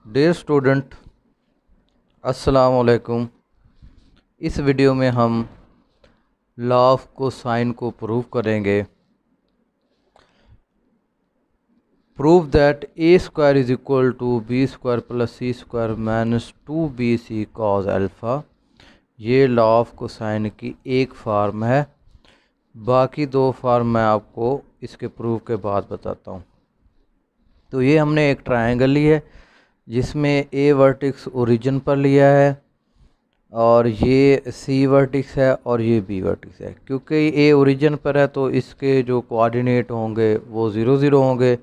Dear student, अस्सलाम वालेकुम। इस वीडियो में हम लॉ ऑफ कोसाइन को प्रूव करेंगे। Prove that A square is equal to B square plus C square minus 2bc cos alpha. ये लॉ ऑफ कोसाइन की एक फार्म है। बाकी दो फार्म मैं आपको इसके प्रूव के बाद बताता हूँ। तो ये हमने एक ट्रायंगल ली है जिसमें ए वर्टेक्स ओरिजिन पर लिया है और ये सी वर्टेक्स है और ये बी वर्टेक्स है। क्योंकि ए ओरिजिन पर है तो इसके जो कोऑर्डिनेट होंगे वो 0 0 होंगे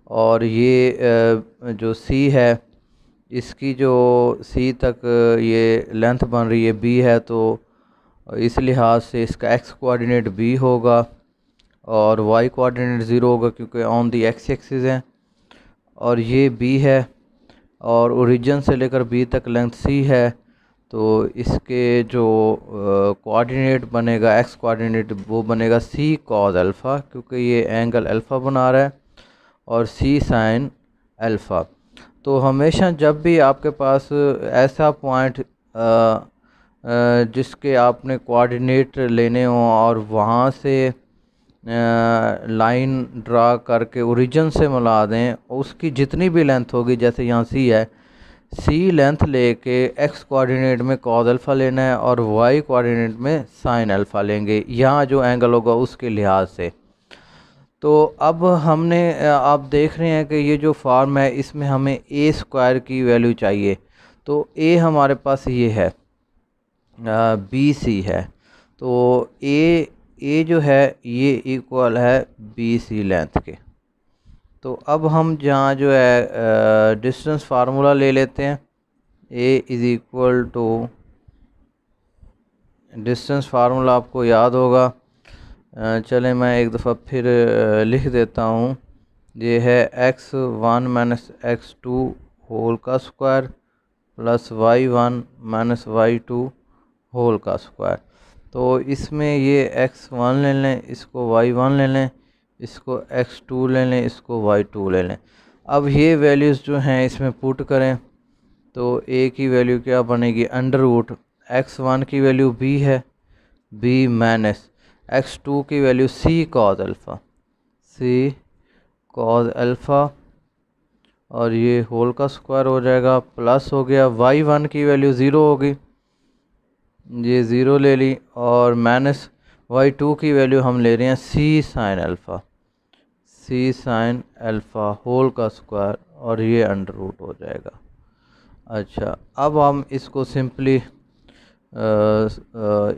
और ये जो सी है इसकी जो सी तक ये लेंथ बन रही है बी है, तो इस लिहाज से इसका एक्स कोऑर्डिनेट बी होगा और वाई कोऑर्डिनेट 0 होगा क्योंकि ऑन दी एक्स एक्सिस है। और ये बी है और ओरिजिन से लेकर बी तक लेंथ सी है, तो इसके जो कोऑर्डिनेट बनेगा एक्स कोऑर्डिनेट वो बनेगा सी कॉज अल्फ़ा, क्योंकि ये एंगल अल्फ़ा बना रहा है, और सी साइन अल्फ़ा। तो हमेशा जब भी आपके पास ऐसा पॉइंट जिसके आपने कोऑर्डिनेट लेने हो और वहाँ से लाइन ड्रा करके ओरिजिन से मिला दें, उसकी जितनी भी लेंथ होगी, जैसे यहाँ सी है, सी लेंथ लेके एक्स कोऑर्डिनेट में कॉज अल्फ़ा लेना है और वाई कोऑर्डिनेट में साइन अल्फ़ा लेंगे, यहाँ जो एंगल होगा उसके लिहाज से। तो अब हमने आप देख रहे हैं कि ये जो फॉर्म है इसमें हमें ए स्क्वायर की वैल्यू चाहिए। तो ए हमारे पास ये है, बी सी है, तो ए जो है ये इक्वल है बी सी लेंथ के। तो अब हम जहाँ जो है डिस्टेंस फार्मूला ले लेते हैं। A is equal to, distance formula आपको याद होगा, चले मैं एक दफ़ा फिर लिख देता हूँ। ये है x1 माइनस x2 होल का square plus y1 minus y2 whole का स्क्वायर। तो इसमें ये x1 ले लें, इसको y1 ले लें, इसको x2 ले लें, इसको y2 ले लें। अब ये वैल्यूज़ जो हैं इसमें पुट करें तो a की वैल्यू क्या बनेगी, अंडर रूट x1 की वैल्यू b है, b माइनस x2 की value c cos alpha, c cos alpha, और ये होल का स्क्वायर हो जाएगा, प्लस हो गया y1 की वैल्यू 0 होगी, ये 0 ले ली, और माइनस y2 की वैल्यू हम ले रहे हैं c sine alpha, c sine alpha whole का स्क्वायर, और ये अंडर रूट हो जाएगा। अच्छा, अब हम इसको सिंपली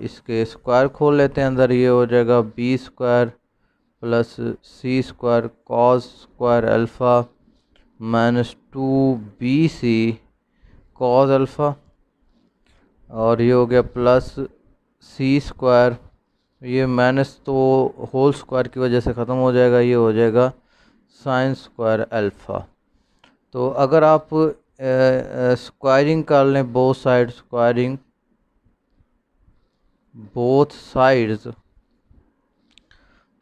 इसके स्क्वायर खोल लेते हैं अंदर। ये हो जाएगा B square plus C square cos square alpha minus 2bc cos alpha, और ये हो गया प्लस सी स्क्वायर, ये माइनस तो होल स्क्वायर की वजह से ख़त्म हो जाएगा, ये हो जाएगा साइन स्क्वायर अल्फ़ा। तो अगर आप स्क्वायरिंग कर लें, both side squaring both sides,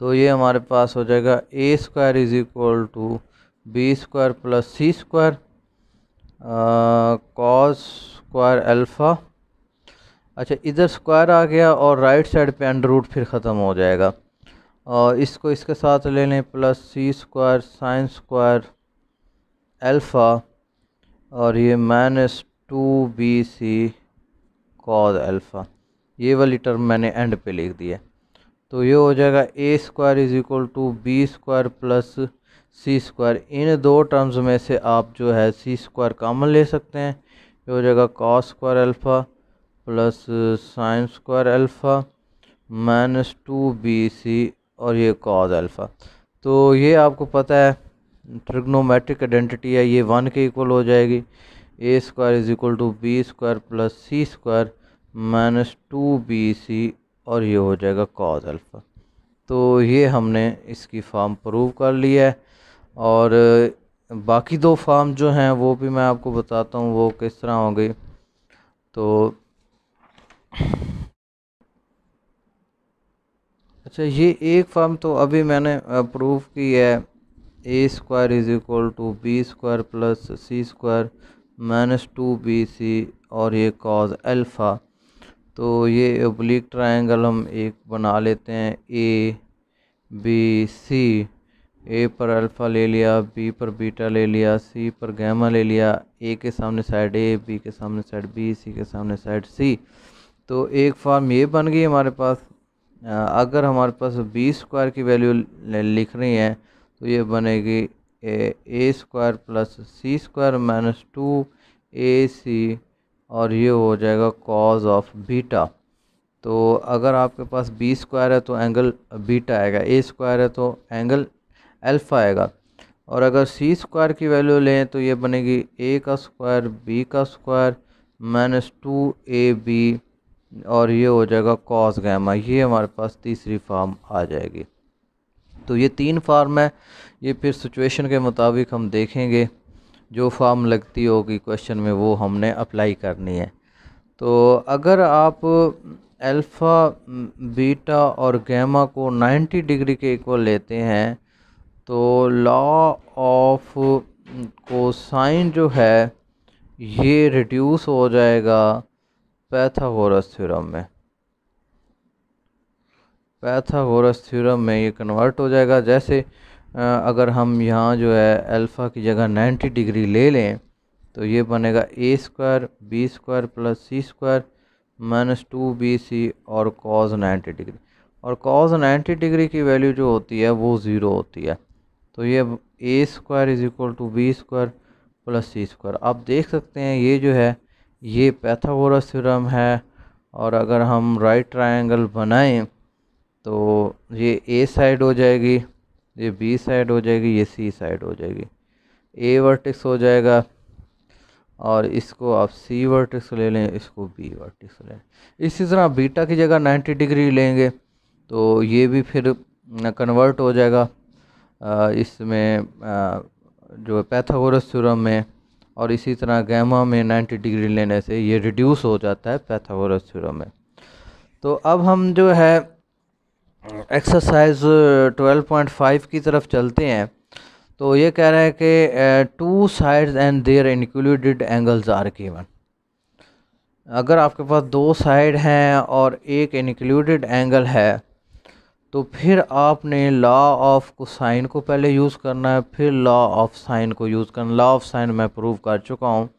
तो ये हमारे पास हो जाएगा A square is equal to B square plus C square cos square alpha. अच्छा, इधर स्क्वायर आ गया और राइट साइड पे अंडर रूट फिर ख़त्म हो जाएगा, और इसको इसके साथ ले लें, plus C square sine square alpha, और ये माइनस 2bc कॉस अल्फ़ा। ये वाली टर्म मैंने एंड पे लिख दी है। तो ये हो जाएगा A square is equal to B square plus C square. इन दो टर्म्स में से आप जो है सी स्क्वायर कॉमन ले सकते हैं। ये हो जाएगा cos square alpha plus sine square alpha minus 2bc, और ये कॉस अल्फ़ा। तो ये आपको पता है ट्रिग्नोमेट्रिक आइडेंटिटी है, ये 1 के इक्वल हो जाएगी। A square is equal to B square plus C square minus 2bc, और ये हो जाएगा कॉस अल्फ़ा। तो ये हमने इसकी फॉर्म प्रूव कर ली है, और बाकी दो फॉर्म जो हैं वो भी मैं आपको बताता हूँ वो किस तरह हो गई। तो अच्छा, ये एक फॉर्म तो अभी मैंने प्रूव की है, A square is equal to B square plus C square -2BC और ये कॉज अल्फ़ा। तो ये ओब्लिक ट्रायंगल हम एक बना लेते हैं, ABC। ए पर अल्फ़ा ले लिया, बी पर बीटा ले लिया, सी पर गैमा ले लिया। ए के सामने साइड ए, बी के सामने साइड बी, सी के सामने साइड सी। तो एक फॉर्म ये बन गई हमारे पास। अगर हमारे पास बी स्क्वायर की वैल्यू लिख रही है तो ये बनेगी ए square plus C square -2AC और ये हो जाएगा कॉज ऑफ बीटा। तो अगर आपके पास बी स्क्वायर है तो एंगल बीटा आएगा, ए स्क्वायर है तो एंगल अल्फ़ा आएगा। और अगर सी स्क्वायर की वैल्यू लें तो ये बनेगी ए का स्क्वायर बी का स्क्वायर -2AB और ये हो जाएगा कॉस गैमा। ये हमारे पास तीसरी फॉर्म आ जाएगी। तो ये 3 फार्म है, ये फिर सिचुएशन के मुताबिक हम देखेंगे, जो फॉर्म लगती होगी क्वेश्चन में वो हमने अप्लाई करनी है। तो अगर आप अल्फ़ा, बीटा और गैमा को 90 डिग्री के इक्वल लेते हैं तो लॉ ऑफ कोसाइन जो है ये रिड्यूस हो जाएगा पैथागोरस थ्योरम में। पैथागोरस थ्योरम में ये कन्वर्ट हो जाएगा। जैसे अगर हम यहाँ जो है अल्फ़ा की जगह 90 डिग्री ले लें तो ये बनेगा A square B square plus C square -2BC और कॉस 90 डिग्री। और कॉस 90 डिग्री की वैल्यू जो होती है वो 0 होती है। तो ये A square is equal to B square plus C square. आप देख सकते हैं ये जो है ये पैथागोरस थ्योरम है। और अगर हम राइट ट्रायंगल बनाएं तो ये ए साइड हो जाएगी, ये बी साइड हो जाएगी, ये सी साइड हो जाएगी। ए वर्टेक्स हो जाएगा और इसको आप सी वर्टेक्स ले लें, इसको बी वर्टेक्स ले लें। इसी तरह बीटा की जगह 90 डिग्री लेंगे तो ये भी फिर कन्वर्ट हो जाएगा इसमें जो पैथागोरस थ्योरम में। और इसी तरह गैमा में 90 डिग्री लेने से ये रिड्यूस हो जाता है पैथागोरस थ्योरम में। तो अब हम जो है एक्सरसाइज 12.5 की तरफ चलते हैं। तो ये कह रहा है कि 2 sides and their included angles are given. अगर आपके पास 2 साइड हैं और एक इंक्लूडेड एंगल है तो फिर आपने लॉ ऑफ कोसाइन को पहले यूज़ करना है, फिर लॉ ऑफ साइन को यूज़ करना। लॉ ऑफ साइन मैं प्रूव कर चुका हूँ।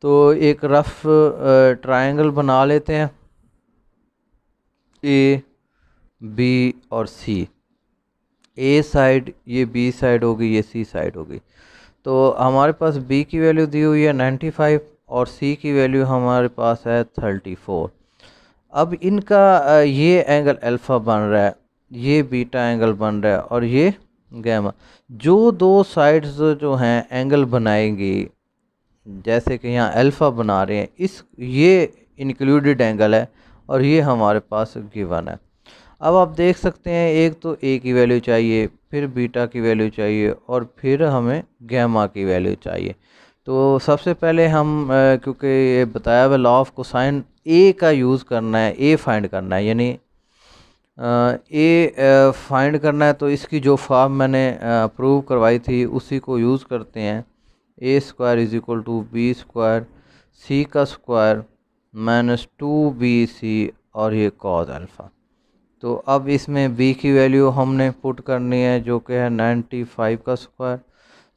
तो एक रफ ट्रायंगल बना लेते हैं, ए बी और सी। ए साइड ये बी साइड होगी, ये सी साइड होगी। तो हमारे पास बी की वैल्यू दी हुई है 95 और सी की वैल्यू हमारे पास है 34। अब इनका ये एंगल अल्फ़ा बन रहा है, ये बीटा एंगल बन रहा है और ये गैमा। जो 2 साइड्स जो हैं एंगल बनाएंगी, जैसे कि यहाँ अल्फ़ा बना रहे हैं, इस ये इंक्लूडेड एंगल है और ये हमारे पास गिवन है। अब आप देख सकते हैं एक तो ए की वैल्यू चाहिए, फिर बीटा की वैल्यू चाहिए और फिर हमें गैमा की वैल्यू चाहिए। तो सबसे पहले हम क्योंकि ये बताया हुआ लॉ ऑफ कोसाइन, ए का यूज़ करना है, ए फाइंड करना है, यानी ए फाइंड करना है। तो इसकी जो फॉर्म मैंने प्रूव करवाई थी उसी को यूज़ करते हैं। A square is equal to B square C का स्क्वायर -2BC और ये कॉज अल्फ़ा। तो अब इसमें बी की वैल्यू हमने पुट करनी है जो कि है 95 का स्क्वायर,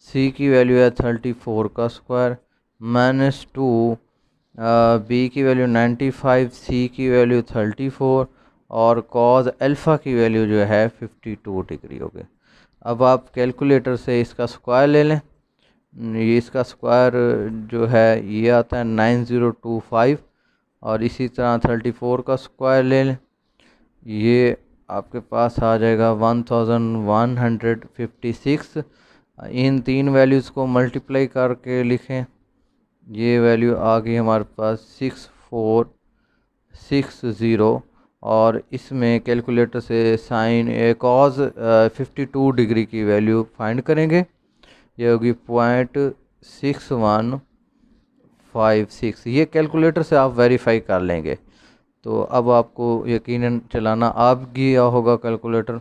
सी की वैल्यू है 34 का स्क्वायर -2, बी की वैल्यू 95, सी की वैल्यू 34 और कॉज अल्फ़ा की वैल्यू जो है 52 डिग्री हो गई। अब आप कैलकुलेटर से इसका स्क्वायर ले लें। ये इसका स्क्वायर जो है ये आता है 9025 और इसी तरह 34 का स्क्वायर ले लें, ये आपके पास आ जाएगा 1156। इन 3 वैल्यूज़ को मल्टीप्लाई करके लिखें, ये वैल्यू आ गई हमारे पास 6460 और इसमें कैलकुलेटर से साइन कॉज 52 डिग्री की वैल्यू फाइंड करेंगे। ये होगी 0.6156। ये कैलकुलेटर से आप वेरीफाई कर लेंगे। तो अब आपको यकीनन चलाना आ गया होगा कैलकुलेटर।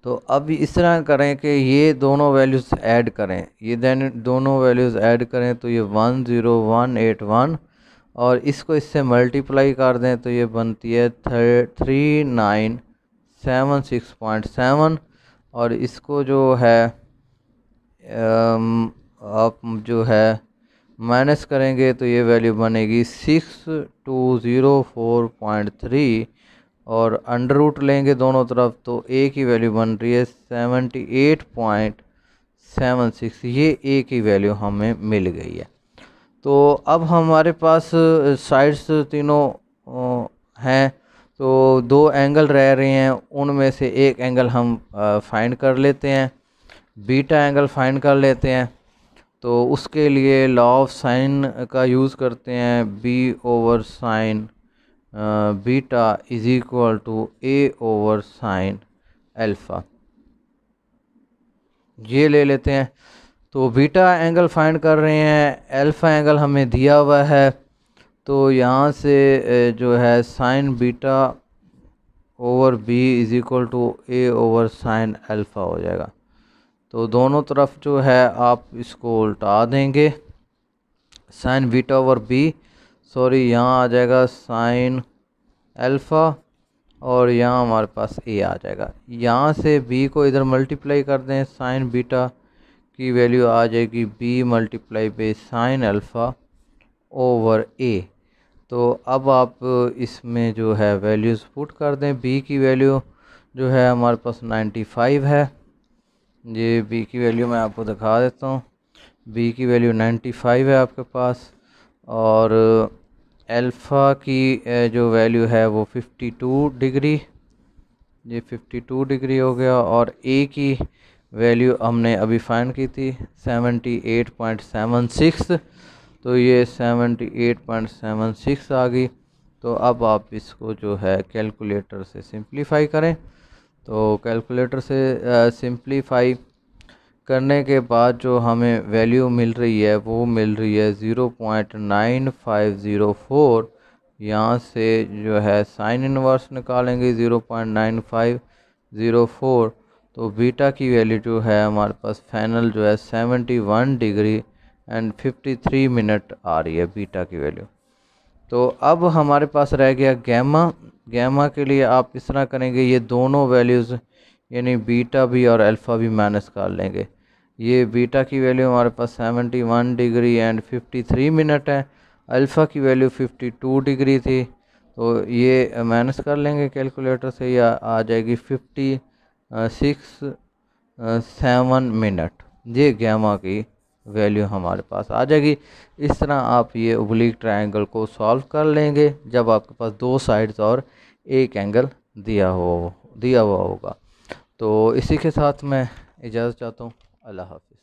तो अब इस तरह करें कि ये दोनों वैल्यूज़ ऐड करें, ये देन दोनों वैल्यूज़ ऐड करें तो ये 10181 और इसको इससे मल्टीप्लाई कर दें तो ये बनती है 3976.7 और इसको जो है आप जो है माइनस करेंगे तो ये वैल्यू बनेगी 6204.3 और अंडर रूट लेंगे दोनों तरफ तो ए की वैल्यू बन रही है 78.76। ये ए की वैल्यू हमें मिल गई है। तो अब हमारे पास साइड्स तीनों हैं, तो दो एंगल रह रहे हैं, उनमें से एक एंगल हम फाइंड कर लेते हैं, बीटा एंगल फाइंड कर लेते हैं। तो उसके लिए लॉ ऑफ साइन का यूज़ करते हैं, B over sine beta is equal to A over sine alpha, ये ले लेते हैं। तो बीटा एंगल फाइंड कर रहे हैं, अल्फ़ा एंगल हमें दिया हुआ है, तो यहाँ से जो है sine beta over B is equal to A over sine alpha हो जाएगा। तो दोनों तरफ जो है आप इसको उल्टा देंगे, sine beta over B, sorry यहाँ आ जाएगा साइन अल्फ़ा और यहाँ हमारे पास ए आ जाएगा। यहाँ से बी को इधर मल्टीप्लाई कर दें, साइन बीटा की वैल्यू आ जाएगी B multiply by sine alpha over A. तो अब आप इसमें जो है वैल्यूज़ पुट कर दें, बी की वैल्यू जो है हमारे पास 95 है, ये बी की वैल्यू मैं आपको दिखा देता हूँ, बी की वैल्यू 95 है आपके पास और अल्फ़ा की जो वैल्यू है वो 52 डिग्री, ये 52 डिग्री हो गया और ए की वैल्यू हमने अभी फाइंड की थी 78.76, तो ये 78.76 आ गई। तो अब आप इसको जो है कैलकुलेटर से सिंप्लीफाई करें, तो कैलकुलेटर से सिंप्लीफाई करने के बाद जो हमें वैल्यू मिल रही है वो मिल रही है 0.9504। यहाँ से जो है साइन इनवर्स निकालेंगे 0.9504, तो बीटा की वैल्यू जो है हमारे पास फाइनल जो है 71 डिग्री एंड 53 मिनट आ रही है बीटा की वैल्यू। तो अब हमारे पास रह गया गैमा। गैमा के लिए आप इस तरह करेंगे, ये दोनों वैल्यूज़ यानी बीटा भी और अल्फ़ा भी माइनस कर लेंगे। ये बीटा की वैल्यू हमारे पास 71 डिग्री एंड 53 मिनट है, अल्फ़ा की वैल्यू 52 डिग्री थी, तो ये माइनस कर लेंगे कैलकुलेटर से, या आ जाएगी 56.7 मिनट। ये गैमा की वैल्यू हमारे पास आ जाएगी। इस तरह आप ये ओब्लिक ट्रायंगल को सॉल्व कर लेंगे जब आपके पास दो साइड्स और एक एंगल दिया हुआ होगा। तो इसी के साथ मैं इजाज़त चाहता हूँ। अल्लाह हाफ़िज़।